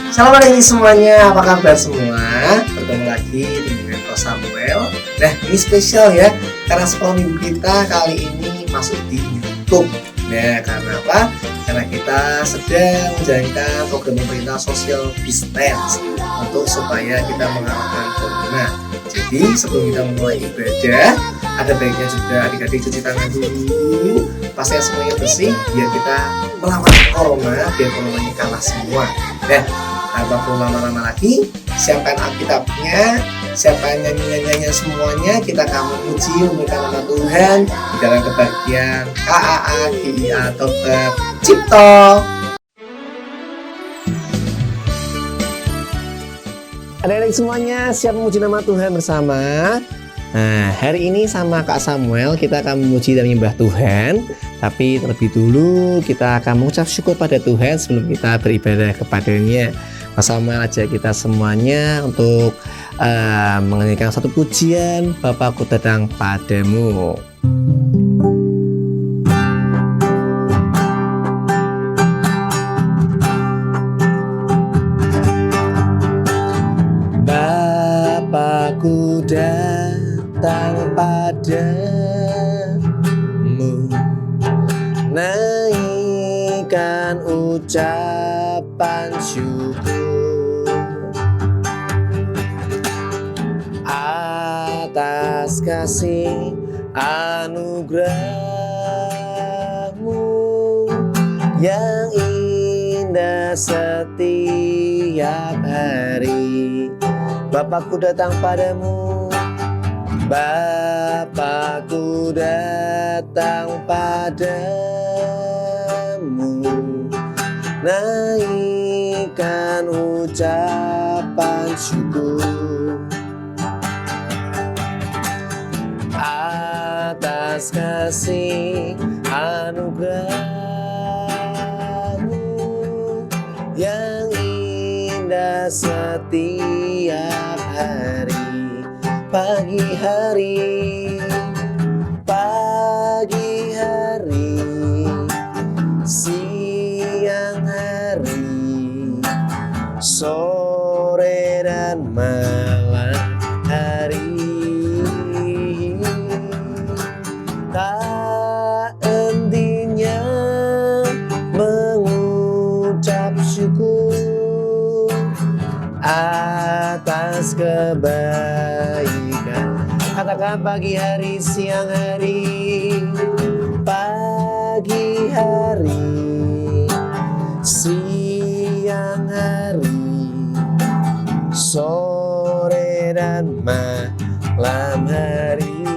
Selamat pagi semuanya, apa kabar semua? Bertemu lagi dengan Ko Samuel. Nah, ini spesial ya, karena sekolah minggu kita kali ini masuk di YouTube. Nah, karena apa? Karena kita sedang menjalankan program pemerintah social distance untuk supaya kita mengalahkan corona. Jadi, sebelum kita memulai ibadah, ada baiknya juga adik-adik cuci tangan dulu, pastikan semuanya bersih, biar kita melawan corona, biar corona ini kalah semua. Nah, tanpa perlu lama-lama lagi, siapkan Alkitabnya, siapkan nyanyi-nyanyinya semuanya. Kita akan memuji, memberikan nama Tuhan di dalam kebahagiaan KAA, GIA, Tobat, Cipto. Adik-adik semuanya siap memuji nama Tuhan bersama. Nah, hari ini sama Kak Samuel kita akan memuji dan menyembah Tuhan. Tapi terlebih dulu kita akan mengucap syukur pada Tuhan sebelum kita beribadah kepadanya. Kak Samuel ajak kita semuanya untuk menyanyikan satu pujian, Bapakku datang padamu. Bapakku datang padamu, naikkan ucapan syukur atas kasih anugerahmu yang indah setiap hari. Bapakku datang padamu, Bapakku datang padamu, naikkan ucapan syukur atas kasih anugerahmu yang indah setiap hari. Pagi hari, siang hari, sore dan malam hari, tak hentinya mengucap syukur atas kebaikan. Katakan pagi hari, siang hari, pagi hari, siang hari, sore dan malam hari,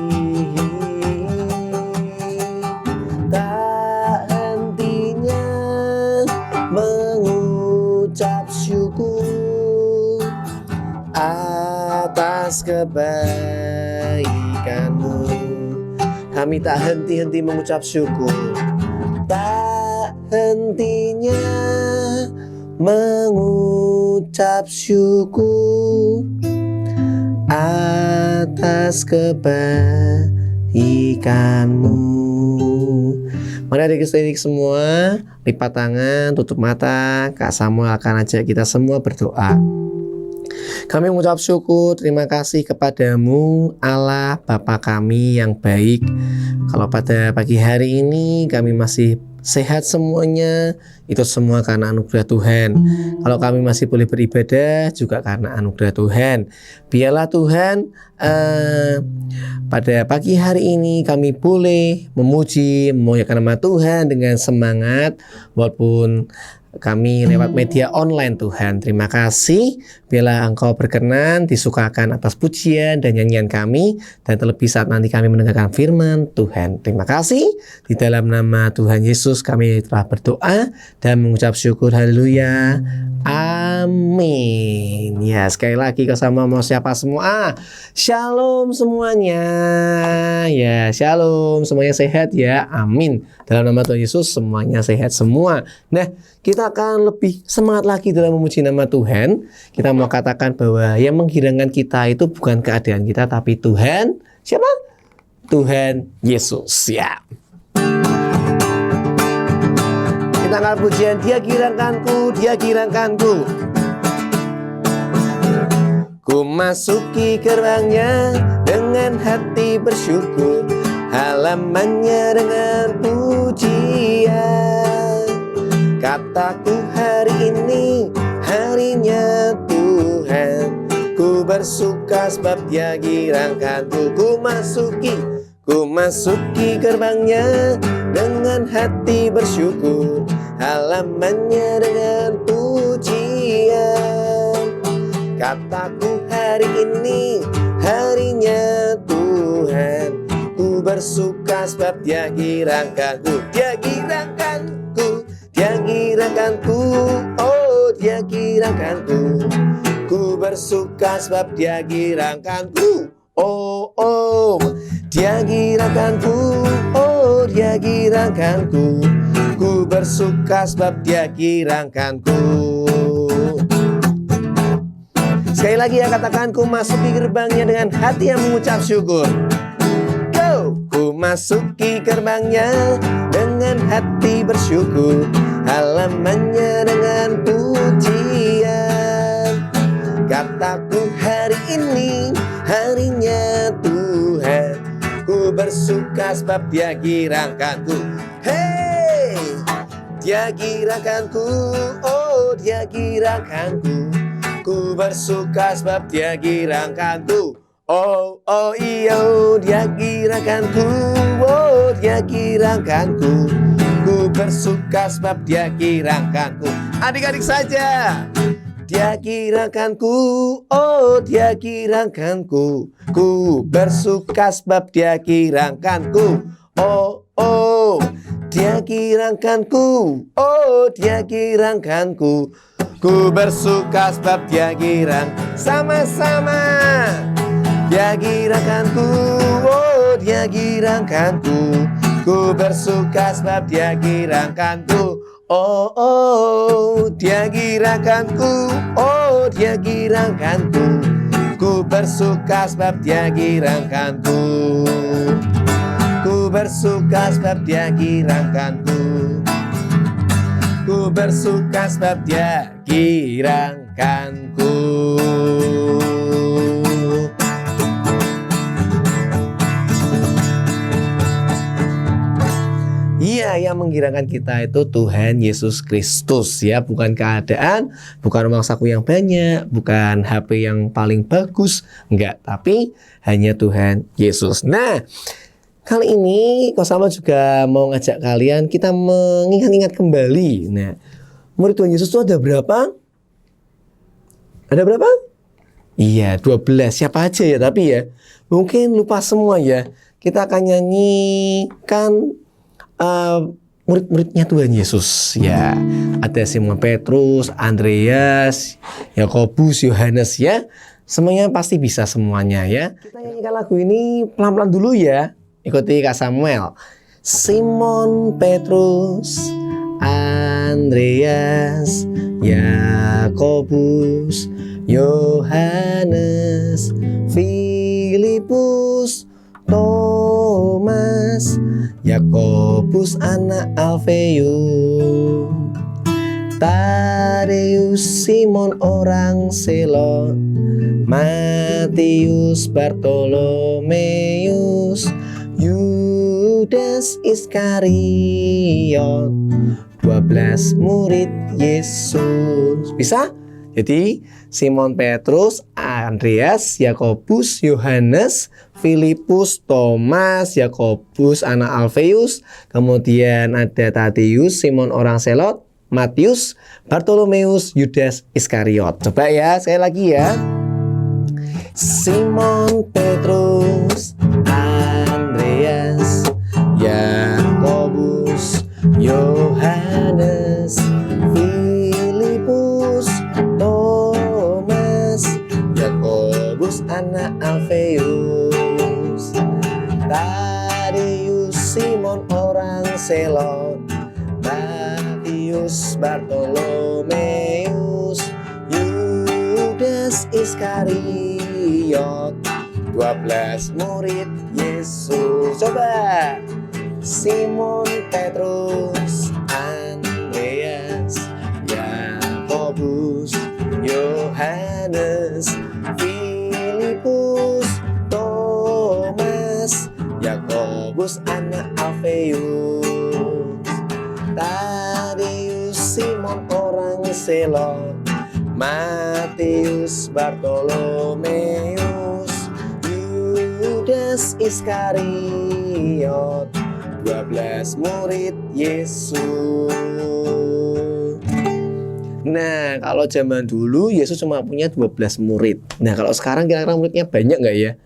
tak hentinya mengucap syukur atas kebaikanmu. Kami tak henti-henti mengucap syukur, tak hentinya mengucap syukur atas kebaikanmu. Mari adik-adik semua lipat tangan, tutup mata. Kak Samuel akan ajak kita semua berdoa. Kami mengucap syukur, terima kasih kepadamu Allah Bapa kami yang baik. Kalau pada pagi hari ini kami masih sehat semuanya, itu semua karena anugerah Tuhan. Kalau kami masih boleh beribadah juga karena anugerah Tuhan. Biarlah Tuhan pada pagi hari ini kami boleh memuji, memuliakan nama Tuhan dengan semangat walaupun kami lewat media online. Tuhan, terima kasih. Biarlah Engkau berkenan, disukakan atas pujian dan nyanyian kami, dan terlebih saat nanti kami mendengarkan firman Tuhan. Terima kasih. Di dalam nama Tuhan Yesus kami telah berdoa dan mengucap syukur. Haleluya. Amin. Ya, sekali lagi kau sama mau siapa semua. Shalom semuanya. Ya, shalom. Semuanya sehat ya. Amin. Dalam nama Tuhan Yesus semuanya sehat semua. Nah, kita akan lebih semangat lagi dalam memuji nama Tuhan. Kita mau katakan bahwa yang menghilangkan kita itu bukan keadaan kita, tapi Tuhan. Siapa? Tuhan Yesus. Ya. Kita angkat pujian, Dia girangkanku, Dia girangkanku. Ku masuki gerbangnya dengan hati bersyukur, halamannya dengan pujian. Kataku hari ini harinya Tuhan, ku bersuka sebab Dia girangkanku. Ku masuki gerbangnya dengan hati bersyukur, halamannya dengan pujian. Kataku hari ini harinya Tuhan, ku bersuka sebab Dia girangkanku. Dia girangkanku, Dia girangkanku, oh Dia girangkanku. Ku bersuka sebab Dia girangkanku, oh oh. Dia girangkanku, oh Dia girangkanku. Ku bersuka sebab Dia girangkanku. Sekali lagi ya, katakan, ku masuki gerbangnya dengan hati yang mengucap syukur. Go! Ku masuki gerbangnya dengan hati bersyukur, halamannya dengan pujian. Kataku hari ini harinya Tuhan, ku bersuka sebab Dia girangkanku. Hey! Dia girangkanku, oh Dia girangkanku. Ku bersuka sebab Dia girangkanku. Oh oh iyo, Dia girangkanku, oh Dia girangkanku. Ku bersuka sebab Dia girangkanku. Adik-adik saja. Dia girangkanku, oh Dia girangkanku. Ku bersuka sebab Dia girangkanku. Oh oh, Dia girangkanku, oh Dia girangkanku. Ku bersuka sebab Dia girang. Sama-sama. Dia girangkanku, oh Dia girangkanku. Ku bersuka sebab Dia girangkanku. Oh oh, Dia girangkanku, oh Dia girangkanku. Ku bersuka sebab Dia girangkanku. Ku bersuka sebab Dia girangkanku. Ku bersuka sebab Dia girangkanku. Iya, yang menggirangkan kita itu Tuhan Yesus Kristus ya, bukan keadaan, bukan uang saku yang banyak, bukan HP yang paling bagus, enggak, tapi hanya Tuhan Yesus. Nah, kali ini Kosama juga mau ngajak kalian kita mengingat-ingat kembali. Nah, murid Tuhan Yesus itu ada berapa? Ada berapa? Iya, 12. Siapa aja ya, tapi ya mungkin lupa semua ya. Kita akan nyanyikan murid-muridnya Tuhan Yesus ya. Ada Simon Petrus, Andreas, Yakobus, Yohanes ya. Semuanya pasti bisa semuanya ya. Kita nyanyikan lagu ini pelan-pelan dulu ya. Ikuti Kak Samuel. Simon Petrus, Andreas, Yakobus, Yohanes, Filipus, Thomas, Yakobus anak Alfeus, Tadeus, Simon orang Selot, Matius, Bartolomeus, Yudas Iskariot. 12 murid Yesus. Bisa? Jadi Simon Petrus, Andreas, Yakobus, Yohanes, Filipus, Thomas, Yakobus anak Alfeus, kemudian ada Tadeus, Simon orang Selot, Matius, Bartolomeus, Yudas Iskariot. Coba ya, sekali lagi ya. Simon Petrus, Andreas, Yakobus, Yohanes, Filipus, Thomas, Yakobus anak Alfeus, Tadeus, Simon orang Selot, Matius, Bartolomeus, Yudas Iskariot. 12 murid Yesus. Coba. Simon Petrus, Andreas, Yakobus, Yohanes, Selot, Matius, Bartolomeus, Yudas Iskariot, 12 murid Yesus. Nah, kalau zaman dulu Yesus cuma punya 12 murid. Nah, kalau sekarang kira-kira muridnya banyak nggak ya?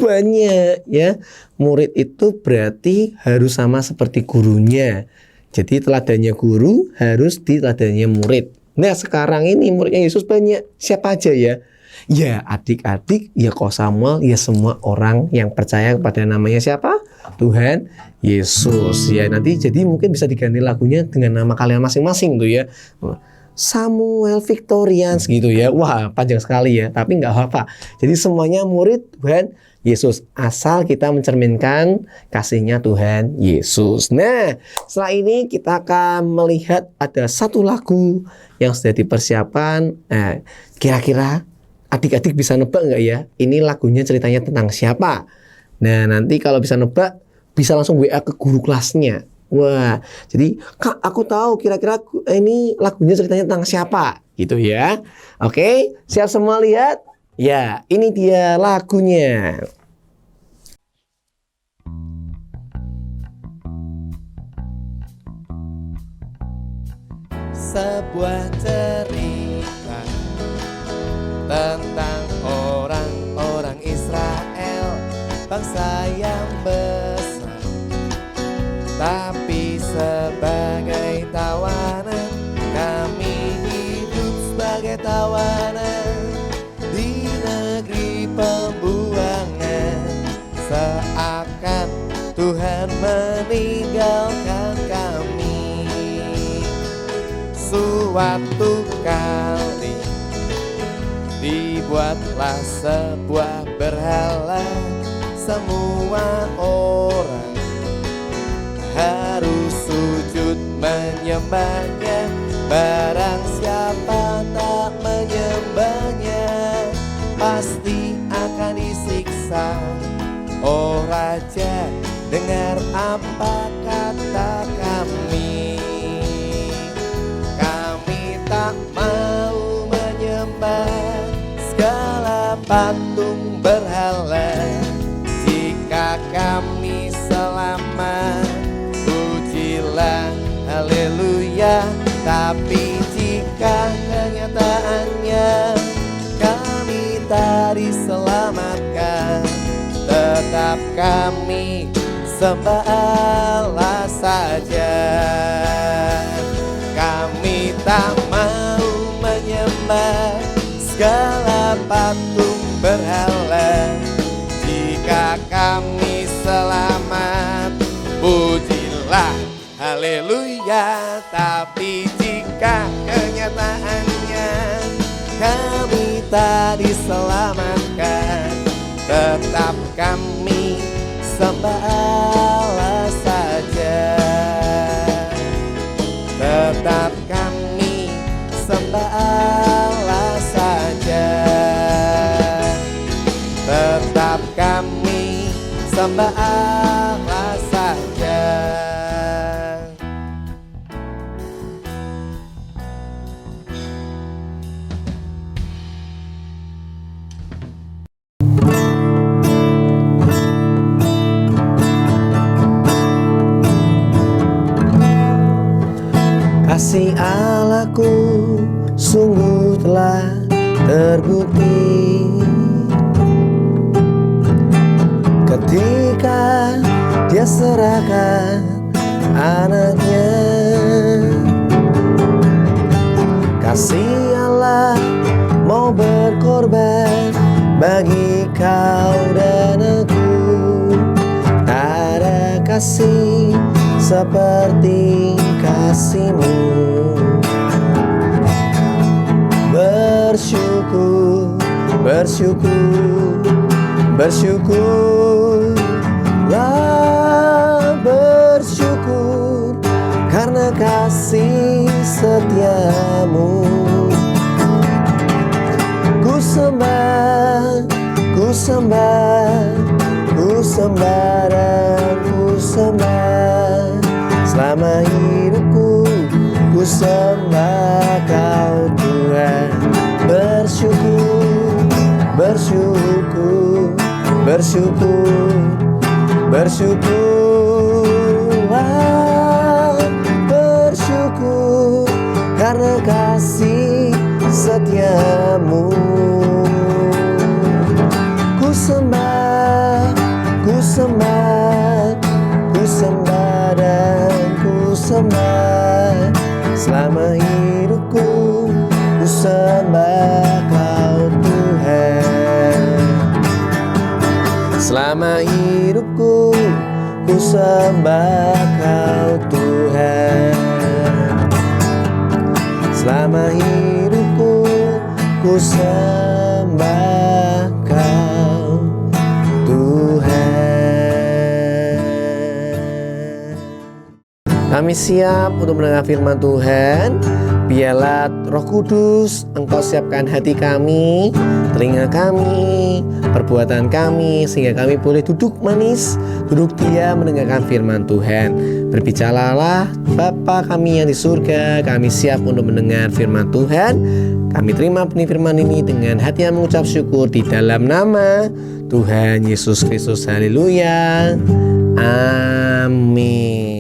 Banyak ya. Murid itu berarti harus sama seperti gurunya. Jadi teladannya guru harus diteladani murid. Nah, sekarang ini muridnya Yesus banyak. Siapa aja ya? Ya adik-adik, ya Ko Samuel, ya semua orang yang percaya kepada namanya siapa? Tuhan Yesus. Ya nanti jadi mungkin bisa diganti lagunya dengan nama kalian masing-masing tuh ya. Samuel Victorians gitu ya. Wah, panjang sekali ya, tapi nggak apa-apa. Jadi semuanya murid Tuhan Yesus, asal kita mencerminkan kasihnya Tuhan Yesus. Nah, setelah ini kita akan melihat ada satu lagu yang sudah dipersiapkan. Nah, kira-kira adik-adik bisa nebak nggak ya? Ini lagunya ceritanya tentang siapa? Nah, nanti kalau bisa nebak, bisa langsung WA ke guru kelasnya. Wah, jadi Kak, aku tahu kira-kira ini lagunya ceritanya tentang siapa, gitu ya. Oke, siap semua lihat? Ya, ini dia lagunya. Sebuah cerita tentang orang-orang Israel, bangsa yang besar, tapi sebagai tawanan, kami hidup sebagai tawanan di negeri pembuangan. Seakan Tuhan meninggalkan kami. Suatu kali dibuatlah sebuah berhala, semua orang harus sujud menyembahnya. Barang siapa tak menyembahnya, pasti akan disiksa. Oh Raja, dengar apa kata kami. Kami tak mau menyembah segala patung berhala. Jika kami selamat, pujilah haleluya. Tapi jika kenyataannya kami tak diselamatkan, tetap kami sembah Allah saja. Kami tak mau menyembah segala patung berhala. Jika kami selamat, pujilah haleluya. Tapi jika kenyataannya kami tak diselamatkan, tetap kami sembah Allah saja. Tetap kami sembah Allah saja. Tetap kami sembah Allah saja. Kasih Allahku sungguh telah terbukti ketika Dia serahkan anaknya. Kasih Allah mau berkorban bagi kau dan aku. Tak ada kasih seperti kasih-Mu. Bersyukur, bersyukur, bersyukurlah, bersyukur karena kasih setia-Mu. Ku sembah, ku sembah, ku sembah dan ku sembah. Selama hidupku ku sembah Kau Tuhan. Bersyukur, bersyukur, bersyukur, bersyukur, bersyukur karena kasih setiamu. Ku sembah, ku sembah, ku sembah dan ku sembah selama hidupku. Ku sembah Kau Tuhan. Selama hidupku ku sembah Kau Tuhan. Selama hidupku ku sembah Kau Tuhan. Kami siap untuk mendengar firman Tuhan. Biarlah Roh Kudus Engkau siapkan hati kami, telinga kami, perbuatan kami, sehingga kami boleh duduk manis, duduk diam mendengarkan firman Tuhan. Berbicaralah Bapa kami yang di surga, kami siap untuk mendengar firman Tuhan. Kami terima benih firman ini dengan hati yang mengucap syukur di dalam nama Tuhan Yesus Kristus. Haleluya. Amin.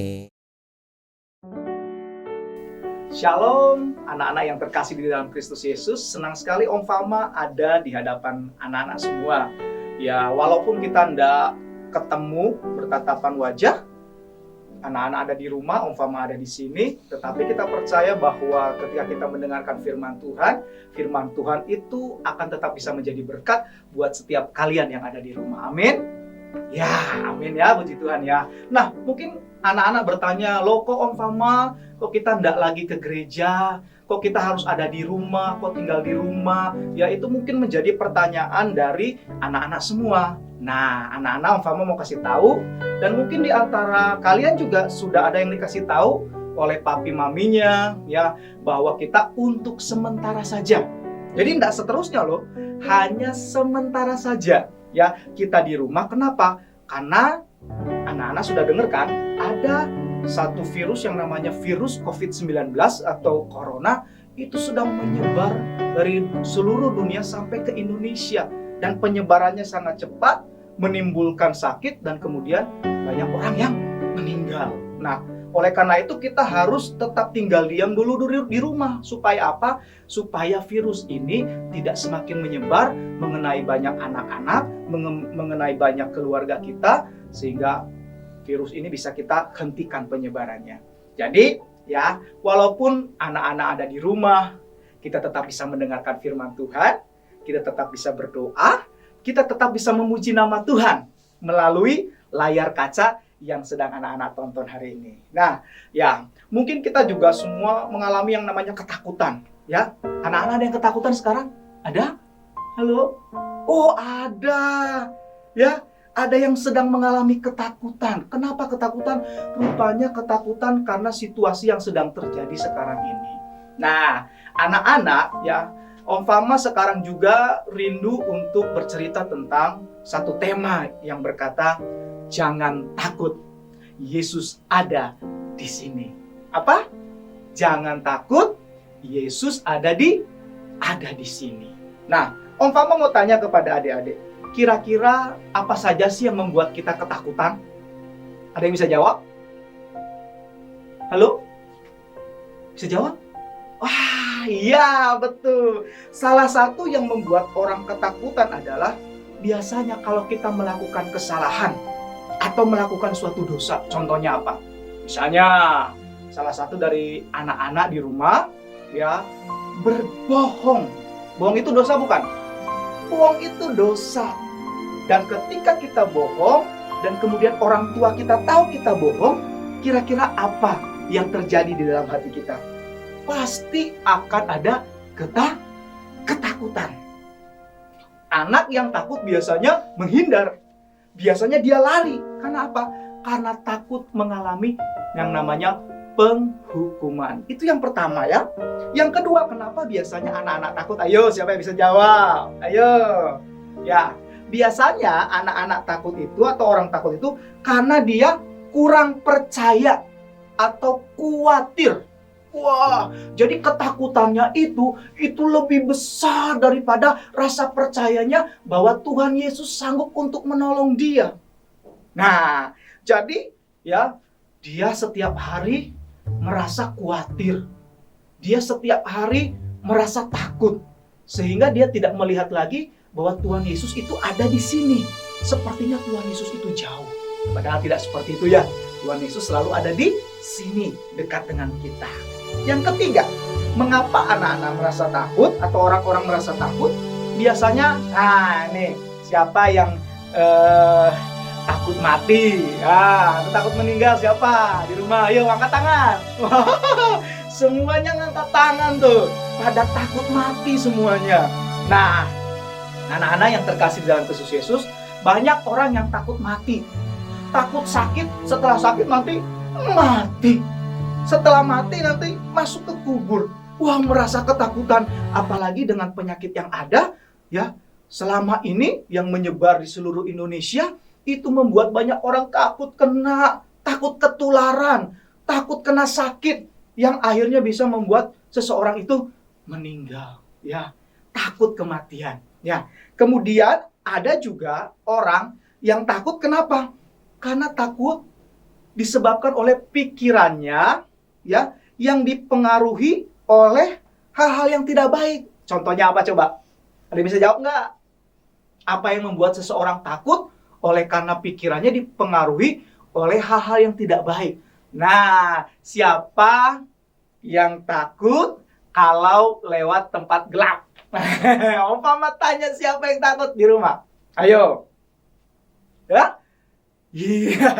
Shalom, anak-anak yang terkasih di dalam Kristus Yesus. Senang sekali Om Fama ada di hadapan anak-anak semua. Ya, walaupun kita tidak ketemu bertatapan wajah, anak-anak ada di rumah, Om Fama ada di sini, tetapi kita percaya bahwa ketika kita mendengarkan firman Tuhan itu akan tetap bisa menjadi berkat buat setiap kalian yang ada di rumah. Amin. Ya, amin ya, puji Tuhan ya. Nah, mungkin anak-anak bertanya, loh kok Om Fama, kok kita tidak lagi ke gereja, kok kita harus ada di rumah, kok tinggal di rumah? Ya, itu mungkin menjadi pertanyaan dari anak-anak semua. Nah, anak-anak Om Fama mau kasih tahu, dan mungkin di antara kalian juga sudah ada yang dikasih tahu oleh papi maminya, ya, bahwa kita untuk sementara saja. Jadi tidak seterusnya loh, hanya sementara saja. Ya, kita di rumah. Kenapa? Karena anak-anak sudah dengar kan, ada satu virus yang namanya virus COVID-19 atau Corona, itu sudah menyebar dari seluruh dunia sampai ke Indonesia. Dan penyebarannya sangat cepat, menimbulkan sakit, dan kemudian banyak orang yang meninggal. Nah, oleh karena itu kita harus tetap tinggal diam dulu di rumah. Supaya apa? Supaya virus ini tidak semakin menyebar, mengenai banyak anak-anak, mengenai banyak keluarga kita, sehingga virus ini bisa kita hentikan penyebarannya. Jadi, ya, walaupun anak-anak ada di rumah, kita tetap bisa mendengarkan firman Tuhan, kita tetap bisa berdoa, kita tetap bisa memuji nama Tuhan melalui layar kaca yang sedang anak-anak tonton hari ini. Nah, ya, mungkin kita juga semua mengalami yang namanya ketakutan, ya. Anak-anak ada yang ketakutan sekarang? Ada? Halo? Oh, ada. Ya, ada yang sedang mengalami ketakutan. Kenapa ketakutan? Rupanya ketakutan karena situasi yang sedang terjadi sekarang ini. Nah, anak-anak, ya, Om Fama sekarang juga rindu untuk bercerita tentang satu tema yang berkata, jangan takut, Yesus ada di sini. Apa? Jangan takut, Yesus ada di sini. Nah, Om Fama mau tanya kepada adik-adik, kira-kira apa saja sih yang membuat kita ketakutan? Ada yang bisa jawab? Halo? Bisa jawab? Wah, iya betul. Salah satu yang membuat orang ketakutan adalah biasanya kalau kita melakukan kesalahan atau melakukan suatu dosa. Contohnya apa? Misalnya salah satu dari anak-anak di rumah, ya, berbohong. Bohong itu dosa bukan? Bohong itu dosa. Dan ketika kita bohong dan kemudian orang tua kita tahu kita bohong, kira-kira apa yang terjadi di dalam hati kita? Pasti akan ada ketakutan. Anak yang takut biasanya menghindar. Biasanya dia lari. Karena apa? Karena takut mengalami yang namanya penghukuman. Itu yang pertama ya. Yang kedua, kenapa biasanya anak-anak takut? Ayo, siapa yang bisa jawab? Ayo. Ya, biasanya anak-anak takut itu atau orang takut itu karena dia kurang percaya atau khawatir. Wah, jadi ketakutannya itu lebih besar daripada rasa percayanya bahwa Tuhan Yesus sanggup untuk menolong dia. Nah, jadi ya, dia setiap hari merasa khawatir. Dia setiap hari merasa takut. Sehingga dia tidak melihat lagi bahwa Tuhan Yesus itu ada di sini. Sepertinya Tuhan Yesus itu jauh. Padahal tidak seperti itu ya. Tuhan Yesus selalu ada di sini, dekat dengan kita. Yang ketiga, mengapa anak-anak merasa takut atau orang-orang merasa takut? Biasanya, nih, siapa yang takut mati? Takut meninggal siapa? Di rumah, ayo angkat tangan. Semuanya ngangkat tangan tuh. Pada takut mati semuanya. Nah, anak-anak yang terkasih dalam Kristus Yesus, banyak orang yang takut mati. Takut sakit, setelah sakit nanti mati. Setelah mati nanti masuk ke kubur. Wah, merasa ketakutan. Apalagi dengan penyakit yang ada, ya, selama ini yang menyebar di seluruh Indonesia, itu membuat banyak orang takut takut ketularan, takut kena sakit, yang akhirnya bisa membuat seseorang itu meninggal. Ya, takut kematian. Ya, kemudian ada juga orang yang takut kenapa? Karena takut disebabkan oleh pikirannya, ya, yang dipengaruhi oleh hal-hal yang tidak baik. Contohnya apa coba? Ada yang bisa jawab nggak? Apa yang membuat seseorang takut? Oleh karena pikirannya dipengaruhi oleh hal-hal yang tidak baik. Nah, siapa yang takut kalau lewat tempat gelap? Om Fama tanya siapa yang takut di rumah? Ayo. Ya? Iya.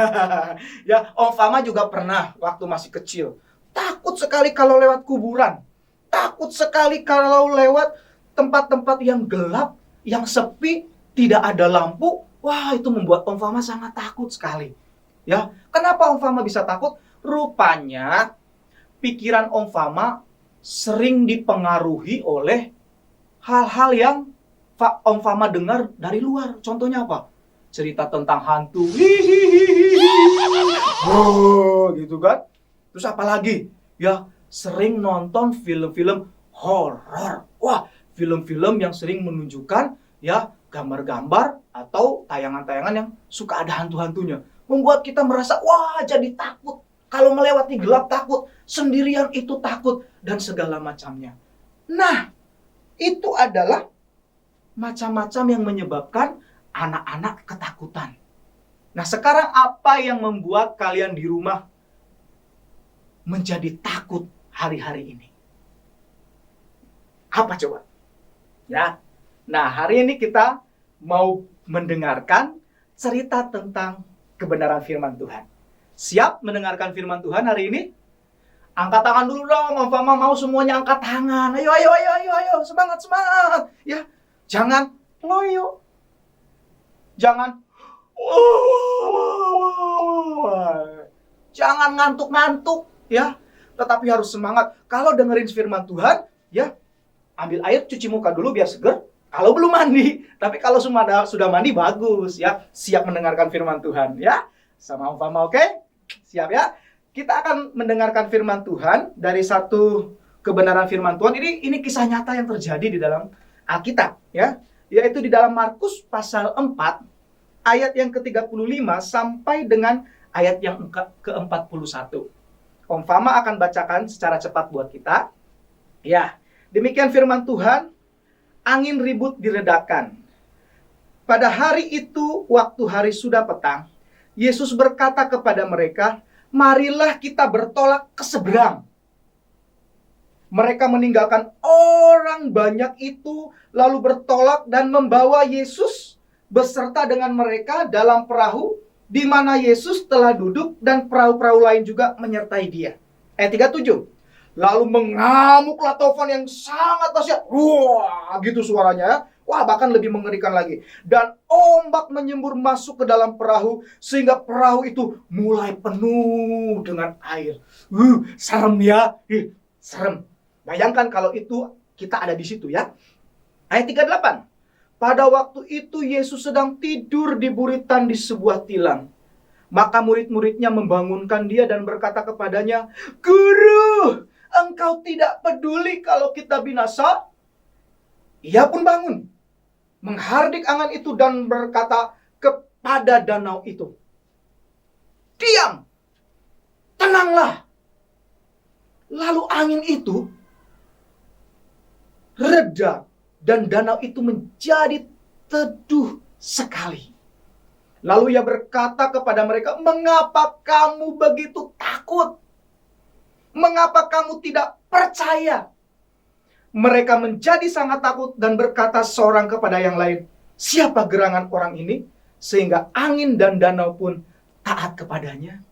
Ya, Om Fama juga pernah waktu masih kecil. Takut sekali kalau lewat kuburan. Takut sekali kalau lewat tempat-tempat yang gelap, yang sepi, tidak ada lampu. Wah, itu membuat Om Fama sangat takut sekali. Ya, kenapa Om Fama bisa takut? Rupanya pikiran Om Fama sering dipengaruhi oleh hal-hal yang Om Fama dengar dari luar. Contohnya apa? Cerita tentang hantu. Oh, gitu kan? Terus apa lagi? Ya, sering nonton film-film horor. Wah, film-film yang sering menunjukkan ya gambar-gambar atau tayangan-tayangan yang suka ada hantu-hantunya. Membuat kita merasa, wah, jadi takut. Kalau melewati gelap takut, sendirian itu takut, dan segala macamnya. Nah, itu adalah macam-macam yang menyebabkan anak-anak ketakutan. Nah, sekarang apa yang membuat kalian di rumah menjadi takut hari-hari ini? Apa coba? Ya. Nah, hari ini kita mau mendengarkan cerita tentang kebenaran firman Tuhan. Siap mendengarkan firman Tuhan hari ini? Angkat tangan dulu dong, Om Fama mau semuanya angkat tangan. Ayo, semangat. Ya, jangan loyo. Jangan jangan ngantuk-ngantuk, ya. Tetapi harus semangat. Kalau dengerin firman Tuhan, ya, ambil air, cuci muka dulu biar seger. Kalau belum mandi, tapi kalau sudah mandi bagus, ya. Siap mendengarkan firman Tuhan, ya. Sama Om Fama, oke? Siap ya? Kita akan mendengarkan firman Tuhan dari satu kebenaran firman Tuhan. Ini kisah nyata yang terjadi di dalam Alkitab, ya. Yaitu di dalam Markus pasal 4 ayat yang ke-35 sampai dengan ayat yang ke-41. Om Fama akan bacakan secara cepat buat kita. Ya, demikian firman Tuhan. Angin ribut diredakan. Pada hari itu, waktu hari sudah petang, Yesus berkata kepada mereka, marilah kita bertolak ke seberang. Mereka meninggalkan orang banyak itu, lalu bertolak dan membawa Yesus beserta dengan mereka dalam perahu, di mana Yesus telah duduk dan perahu-perahu lain juga menyertai dia. Ayat 37. Lalu mengamuklah taufan yang sangat dahsyat. Wah, gitu suaranya. Wah, bahkan lebih mengerikan lagi. Dan ombak menyembur masuk ke dalam perahu, sehingga perahu itu mulai penuh dengan air. Serem ya. Serem. Bayangkan kalau itu kita ada di situ ya. Ayat 38. Pada waktu itu Yesus sedang tidur di buritan di sebuah tilam. Maka murid-muridnya membangunkan dia dan berkata kepadanya, Guru, engkau tidak peduli kalau kita binasa? Ia pun bangun, menghardik angin itu dan berkata kepada danau itu, diam, tenanglah. Lalu angin itu reda dan danau itu menjadi teduh sekali. Lalu ia berkata kepada mereka, mengapa kamu begitu takut? Mengapa kamu tidak percaya? Mereka menjadi sangat takut dan berkata seorang kepada yang lain, siapa gerangan orang ini sehingga angin dan danau pun taat kepadanya?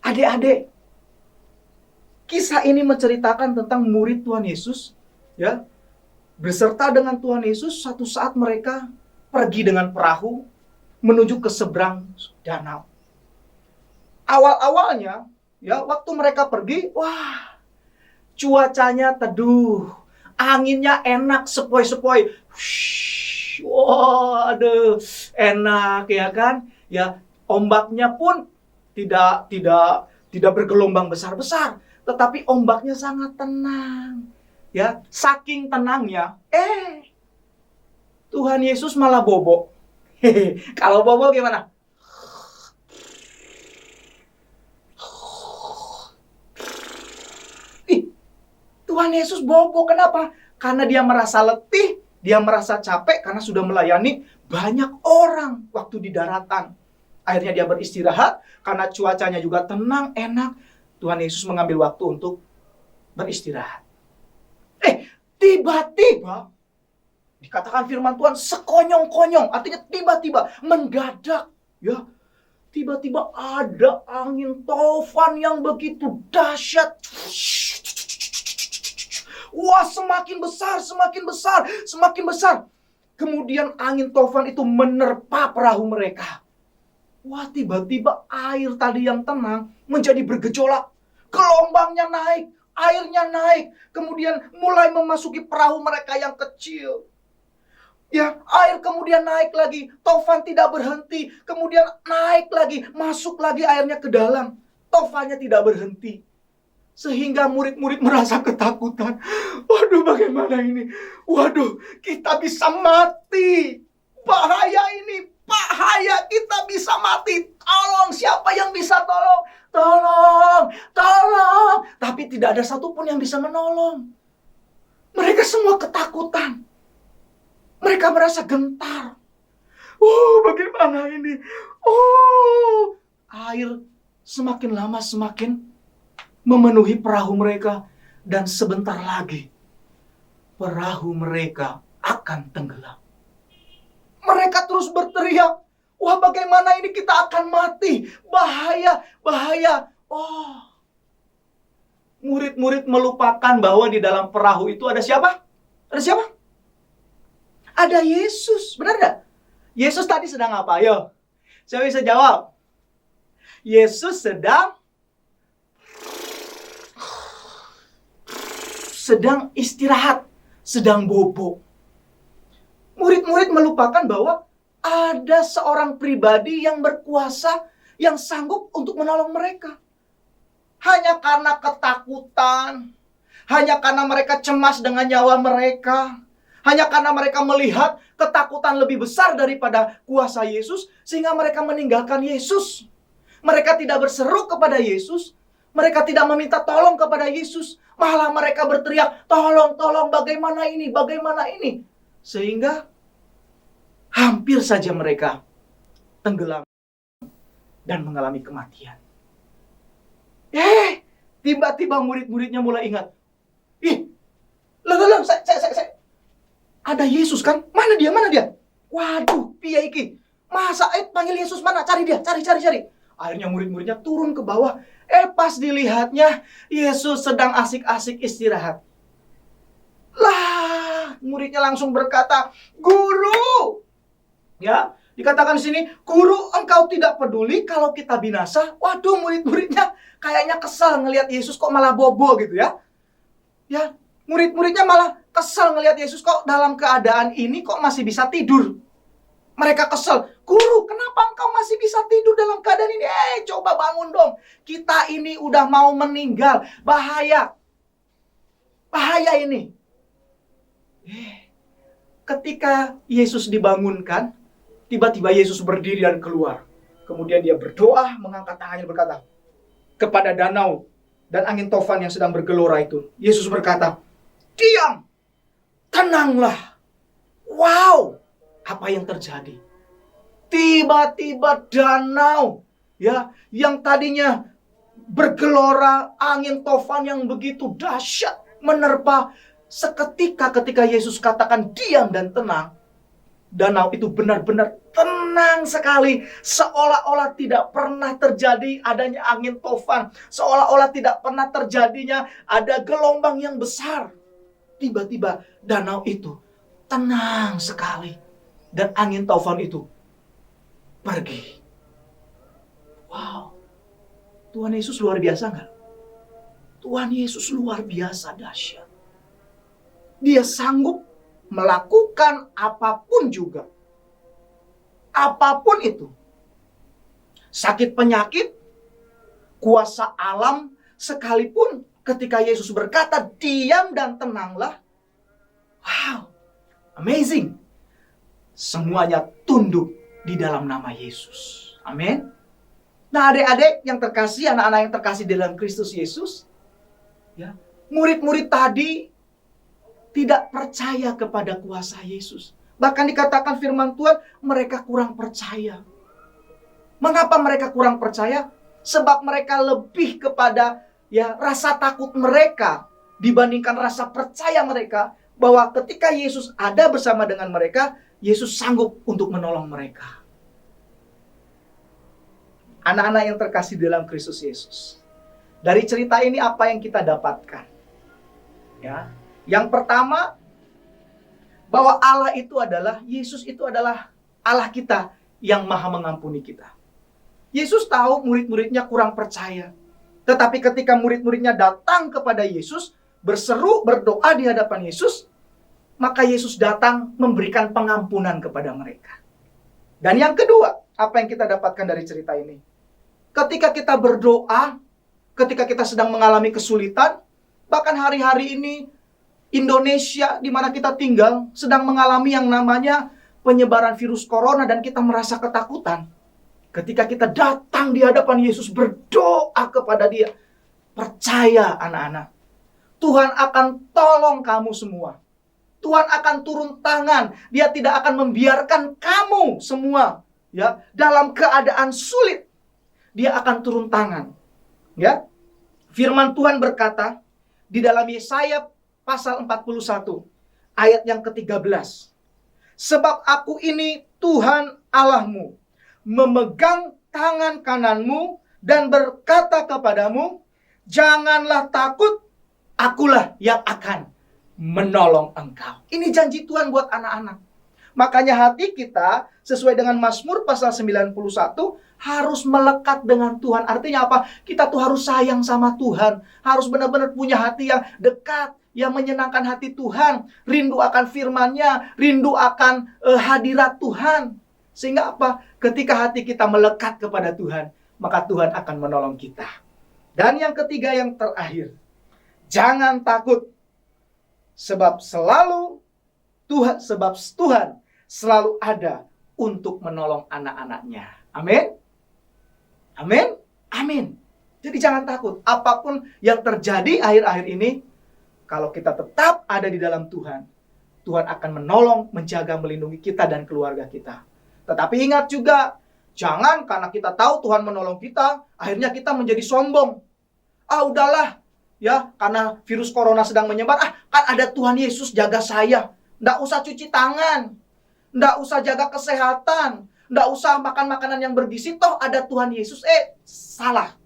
Adik-adik, kisah ini menceritakan tentang murid Tuhan Yesus, ya, beserta dengan Tuhan Yesus. Suatu saat mereka pergi dengan perahu menuju ke seberang danau. Awal-awalnya, ya, waktu mereka pergi, wah, cuacanya teduh, anginnya enak, sepoi-sepoi. Wah, aduh, enak ya kan? Ya, ombaknya pun tidak bergelombang besar-besar, tetapi ombaknya sangat tenang. Ya, saking tenangnya, Tuhan Yesus malah bobo. Kalau bobo gimana? Tuhan Yesus bobo. Kenapa? Karena dia merasa letih, dia merasa capek karena sudah melayani banyak orang waktu di daratan. Akhirnya dia beristirahat karena cuacanya juga tenang, enak. Tuhan Yesus mengambil waktu untuk beristirahat. Tiba-tiba dikatakan firman Tuhan sekonyong-konyong, artinya tiba-tiba, mendadak, ya. Tiba-tiba ada angin tofan yang begitu dahsyat. Wah, semakin besar, semakin besar, semakin besar. Kemudian angin tofan itu menerpa perahu mereka. Wah, tiba-tiba air tadi yang tenang menjadi bergejolak. Gelombangnya naik, airnya naik. Kemudian mulai memasuki perahu mereka yang kecil. Ya, air kemudian naik lagi. Tofan tidak berhenti. Kemudian naik lagi, masuk lagi airnya ke dalam. Tofannya tidak berhenti. Sehingga murid-murid merasa ketakutan. Waduh, bagaimana ini? Waduh, kita bisa mati. Bahaya ini, bahaya, kita bisa mati. Tolong, siapa yang bisa tolong? Tolong, tolong. Tapi tidak ada satupun yang bisa menolong. Mereka semua ketakutan. Mereka merasa gentar. Bagaimana ini? Air semakin lama semakin memenuhi perahu mereka, dan sebentar lagi perahu mereka akan tenggelam. Mereka terus berteriak, wah, bagaimana ini, kita akan mati, bahaya, bahaya. Murid-murid melupakan bahwa di dalam perahu itu ada siapa? Ada siapa? Ada Yesus, benar nggak? Yesus tadi sedang apa? Ayo, saya bisa jawab. Yesus sedang istirahat, sedang bobo. Murid-murid melupakan bahwa ada seorang pribadi yang berkuasa, yang sanggup untuk menolong mereka. Hanya karena ketakutan, hanya karena mereka cemas dengan nyawa mereka, hanya karena mereka melihat ketakutan lebih besar daripada kuasa Yesus, sehingga mereka meninggalkan Yesus. Mereka tidak berseru kepada Yesus, mereka tidak meminta tolong kepada Yesus, malah mereka berteriak, tolong, tolong, bagaimana ini, bagaimana ini. Sehingga hampir saja mereka tenggelam dan mengalami kematian. Tiba-tiba murid-muridnya mulai ingat. Saya. Ada Yesus kan? Mana dia? Waduh, piye iki? Masa panggil Yesus mana? Cari dia, cari. Akhirnya murid-muridnya turun ke bawah. Pas dilihatnya, Yesus sedang asik-asik istirahat. Lah, muridnya langsung berkata, Guru! Ya, dikatakan di sini, Guru, engkau tidak peduli kalau kita binasa? Waduh, murid-muridnya kayaknya kesal ngelihat Yesus kok malah bobo gitu ya. Ya, murid-muridnya malah kesal ngelihat Yesus kok dalam keadaan ini kok masih bisa tidur. Mereka kesel, Guru, kenapa engkau masih bisa tidur dalam keadaan ini? Coba bangun dong. Kita ini udah mau meninggal, bahaya. Bahaya ini. Ketika Yesus dibangunkan, tiba-tiba Yesus berdiri dan keluar. Kemudian dia berdoa, mengangkat tangannya berkata kepada danau dan angin tofan yang sedang bergelora itu. Yesus berkata, "Diam, tenanglah." Wow, apa yang terjadi? Tiba-tiba danau ya yang tadinya bergelora, angin tofan yang begitu dahsyat menerpa, seketika ketika Yesus katakan diam dan tenang, danau itu benar-benar tenang sekali, seolah-olah tidak pernah terjadi adanya angin tofan, seolah-olah tidak pernah terjadinya ada gelombang yang besar. Tiba-tiba danau itu tenang sekali dan angin tofan itu pergi. Wow, Tuhan Yesus luar biasa nggak? Tuhan Yesus luar biasa dahsyat. Dia sanggup melakukan apapun juga. Apapun itu. Sakit penyakit, kuasa alam, sekalipun ketika Yesus berkata, diam dan tenanglah. Wow, amazing. Semuanya tunduk di dalam nama Yesus. Amin. Nah, adik-adik yang terkasih, anak-anak yang terkasih dalam Kristus Yesus, ya, murid-murid tadi tidak percaya kepada kuasa Yesus. Bahkan dikatakan firman Tuhan, mereka kurang percaya. Mengapa mereka kurang percaya? Sebab mereka lebih kepada ya rasa takut mereka dibandingkan rasa percaya mereka bahwa ketika Yesus ada bersama dengan mereka, Yesus sanggup untuk menolong mereka. Anak-anak yang terkasih dalam Kristus Yesus. Dari cerita ini apa yang kita dapatkan? Ya. Yang pertama, bahwa Allah itu adalah, Yesus itu adalah Allah kita yang maha mengampuni kita. Yesus tahu murid-muridnya kurang percaya. Tetapi ketika murid-muridnya datang kepada Yesus, berseru, berdoa di hadapan Yesus, maka Yesus datang memberikan pengampunan kepada mereka. Dan yang kedua, apa yang kita dapatkan dari cerita ini? Ketika kita berdoa, ketika kita sedang mengalami kesulitan, bahkan hari-hari ini Indonesia di mana kita tinggal sedang mengalami yang namanya penyebaran virus corona dan kita merasa ketakutan. Ketika kita datang di hadapan Yesus berdoa kepada Dia, percaya anak-anak, Tuhan akan tolong kamu semua. Tuhan akan turun tangan. Dia tidak akan membiarkan kamu semua ya dalam keadaan sulit. Dia akan turun tangan. Ya. Firman Tuhan berkata di dalam Yesaya pasal 41 ayat yang ke-13. Sebab aku ini Tuhan Allahmu, memegang tangan kananmu dan berkata kepadamu, janganlah takut, akulah yang akan menolong engkau. Ini janji Tuhan buat anak-anak. Makanya hati kita sesuai dengan Mazmur pasal 91 harus melekat dengan Tuhan. Artinya apa? Kita tuh harus sayang sama Tuhan. Harus benar-benar punya hati yang dekat, yang menyenangkan hati Tuhan. Rindu akan firman-Nya, rindu akan hadirat Tuhan. Sehingga apa? Ketika hati kita melekat kepada Tuhan, maka Tuhan akan menolong kita. Dan yang ketiga, yang terakhir, jangan takut. Sebab Tuhan selalu ada untuk menolong anak-anaknya. Amin. Amin. Amin. Jadi jangan takut. Apapun yang terjadi akhir-akhir ini, kalau kita tetap ada di dalam Tuhan, Tuhan akan menolong, menjaga, melindungi kita dan keluarga kita. Tetapi ingat juga, jangan karena kita tahu Tuhan menolong kita, akhirnya kita menjadi sombong. Udahlah, ya, karena virus corona sedang menyebar, kan ada Tuhan Yesus jaga saya. Nggak usah cuci tangan, nggak usah jaga kesehatan, nggak usah makan makanan yang bergizi, toh ada Tuhan Yesus. Salah.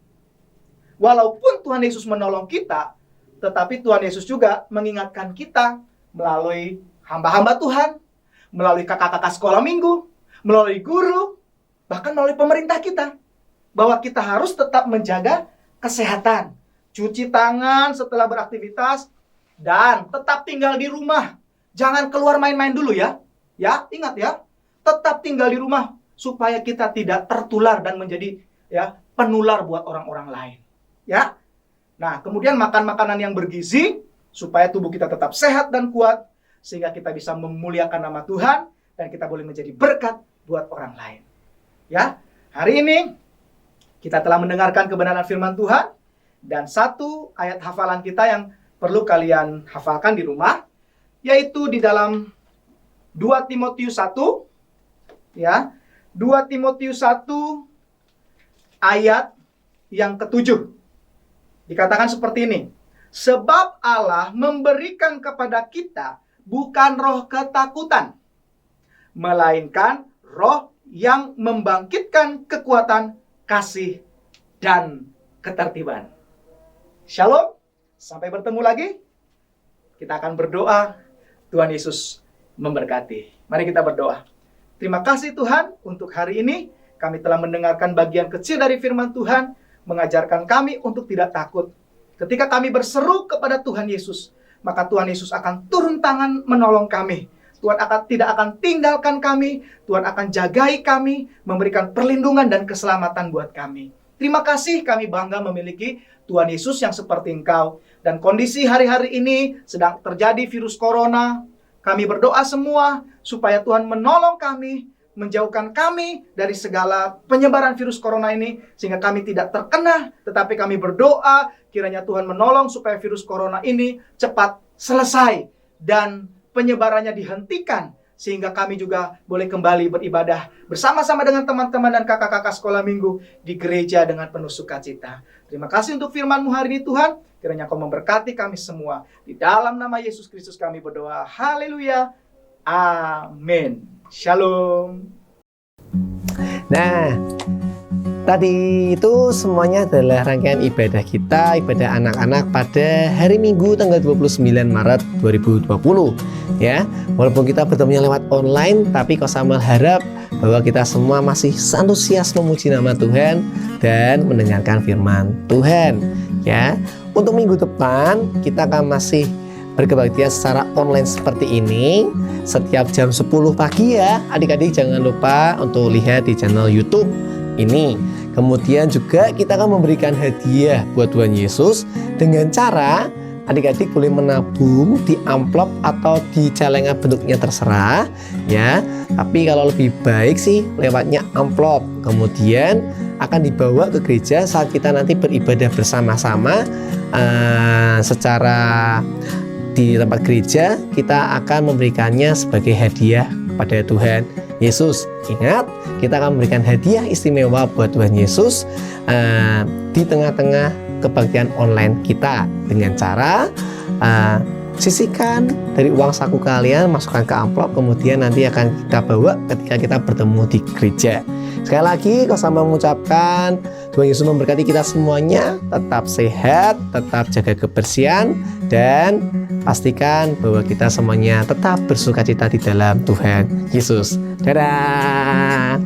Walaupun Tuhan Yesus menolong kita, tetapi Tuhan Yesus juga mengingatkan kita melalui hamba-hamba Tuhan, melalui kakak-kakak sekolah minggu, melalui guru, bahkan melalui pemerintah kita, bahwa kita harus tetap menjaga kesehatan, cuci tangan setelah beraktivitas, dan tetap tinggal di rumah. Jangan keluar main-main dulu ya. Ya, ingat ya. Tetap tinggal di rumah supaya kita tidak tertular dan menjadi ya penular buat orang-orang lain. Ya. Nah, kemudian makan makanan yang bergizi, supaya tubuh kita tetap sehat dan kuat, sehingga kita bisa memuliakan nama Tuhan dan kita boleh menjadi berkat buat orang lain. Ya, hari ini kita telah mendengarkan kebenaran firman Tuhan, dan satu ayat hafalan kita yang perlu kalian hafalkan di rumah, yaitu di dalam 2 Timotius 1, ya, 2 Timotius 1 ayat yang ke-7. Dikatakan seperti ini. Sebab Allah memberikan kepada kita bukan roh ketakutan, melainkan roh yang membangkitkan kekuatan, kasih, dan ketertiban. Shalom. Sampai bertemu lagi. Kita akan berdoa. Tuhan Yesus memberkati. Mari kita berdoa. Terima kasih Tuhan untuk hari ini. Kami telah mendengarkan bagian kecil dari firman Tuhan, mengajarkan kami untuk tidak takut. Ketika kami berseru kepada Tuhan Yesus, maka Tuhan Yesus akan turun tangan menolong kami. Tuhan tidak akan tinggalkan kami. Tuhan akan jagai kami, memberikan perlindungan dan keselamatan buat kami. Terima kasih, kami bangga memiliki Tuhan Yesus yang seperti Engkau. Dan kondisi hari-hari ini sedang terjadi virus corona. Kami berdoa semua supaya Tuhan menolong kami, menjauhkan kami dari segala penyebaran virus corona ini, sehingga kami tidak terkena. Tetapi kami berdoa kiranya Tuhan menolong supaya virus corona ini cepat selesai dan penyebarannya dihentikan, sehingga kami juga boleh kembali beribadah bersama-sama dengan teman-teman dan kakak-kakak sekolah minggu di gereja dengan penuh sukacita. Terima kasih untuk firman-Mu hari ini Tuhan. Kiranya Kau memberkati kami semua. Di dalam nama Yesus Kristus kami berdoa. Haleluya. Amin. Shalom. Nah, tadi itu semuanya adalah rangkaian ibadah kita, ibadah anak-anak pada hari Minggu tanggal 29 Maret 2020. Ya, walaupun kita bertemunya lewat online, tapi Kak Samuel harap bahwa kita semua masih antusias memuji nama Tuhan dan mendengarkan firman Tuhan. Ya, untuk minggu depan kita akan masih berkebaktian secara online seperti ini setiap jam 10 pagi ya. Adik-adik jangan lupa untuk lihat di channel YouTube ini. Kemudian juga kita akan memberikan hadiah buat Tuhan Yesus dengan cara adik-adik boleh menabung di amplop atau di celengan, bentuknya terserah ya. Tapi kalau lebih baik sih lewatnya amplop. Kemudian akan dibawa ke gereja saat kita nanti beribadah bersama-sama secara di tempat gereja. Kita akan memberikannya sebagai hadiah kepada Tuhan Yesus. Ingat, kita akan memberikan hadiah istimewa buat Tuhan Yesus di tengah-tengah kebaktian online kita dengan cara sisihkan dari uang saku kalian, masukkan ke amplop, kemudian nanti akan kita bawa ketika kita bertemu di gereja. Sekali lagi, Kak Samuel mengucapkan Tuhan Yesus memberkati kita semuanya. Tetap sehat, tetap jaga kebersihan, dan pastikan bahwa kita semuanya tetap bersukacita di dalam Tuhan Yesus. Dadah.